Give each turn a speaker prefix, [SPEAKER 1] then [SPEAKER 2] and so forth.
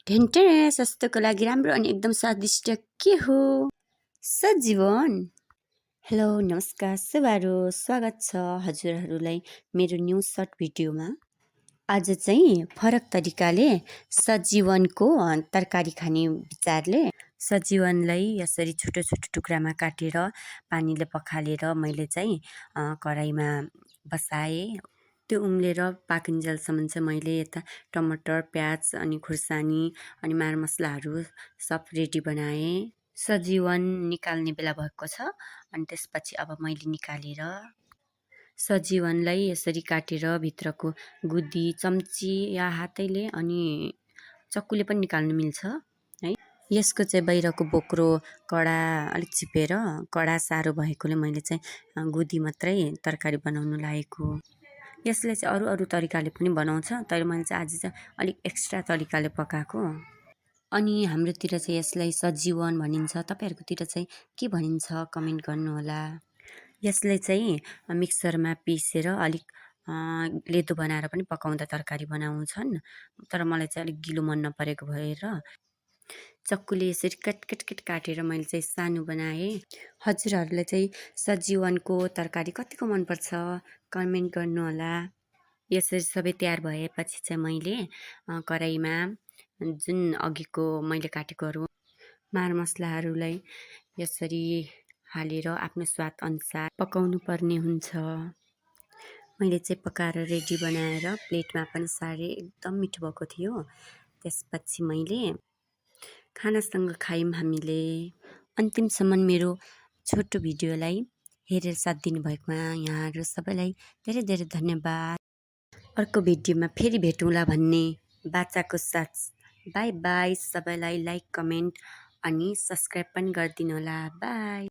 [SPEAKER 1] ढेन्टेरे स्वास्थ्यको लागि राम्रो अनि एकदम स्वादिष्ट के हो? सजीवन। हेलो नमस्कार शुभाहरू स्वागत छ हजुरहरूलाई मेरो न्यू सर्ट भिडियोमा। आज चाहिँ फरक तरिकाले सजीवनको तरकारी खाने विचारले सजीवनलाई यसरी छोटो छोटो टुक्रामा काटेर पानीले पखालेर मैले चाहिँ कराईमा बसाएँ। त्यो उम्लेर पाकिन्जेलसम्म चाहिँ मैले यता टमाटर प्याज अनि खुर्सानी अनि मरमसलाहरू सब रेडी बनाएँ। सजीवन निकाल्ने बेला भएको छ अनि त्यसपछि अब मैले निकालेर सजीवनलाई यसरी काटेर भित्रको गुदी चम्ची या हातैले अनि चक्कुले पनि निकाल्नु मिल्छ है। यसको चाहिँ बाहिरको बोक्रो कडा अलिक चिपेर कडा सारो भएकोले मैले चाहिँ गुदी मात्रै तरकारी बनाउनु लागेको। यसले चाहिँ अरू तरिकाले पनि बनाउँछ तर मैले चाहिँ आज चाहिँ अलिक एक्स्ट्रा तरिकाले पकाएको। अनि हाम्रोतिर चाहिँ यसलाई सजीवन भनिन्छ, तपाईहरुकोतिर चाहिँ के भनिन्छ कमेन्ट गर्नुहोला। यसलाई चाहिँ मिक्सरमा पिसेर अलिक लेदो बनाएर पनि पकाउँदा तरकारी बनाउँछन् तर मलाई चाहिँ अलिक गिलो मन नपरेको भएर चक्कुले यसरी कट काटेर मैले चाहिँ सानो बनाएँ। हजुरहरूलाई चाहिँ सजीवनको तरकारी कतिको मनपर्छ कमेन्ट गर्नुहोला। यसरी सबै तयार भएपछि चाहिँ मैले कराईमा जुन अघिको मैले काटेकोहरू मरमसलाहरूलाई यसरी हालेर आफ्नो स्वाद अनुसार पकाउनु पर्ने हुन्छ। मैले चाहिँ पकाएर रेडी बनाएर प्लेटमा पनि सारे एकदम मिठो भएको थियो। त्यसपछि मैले खानासँग खायौँ हामीले। अन्तिमसम्म मेरो छोटो भिडियोलाई हेरेर साथ दिनुभएकोमा यहाँहरू सबैलाई धेरै धेरै धन्यवाद। अर्को भिडियोमा फेरि भेटौँला भन्ने बाचाको साथ बाई बाई सबैलाई लाइक कमेन्ट अनि सब्सक्राइब पनि गरिदिनु होला। बाई।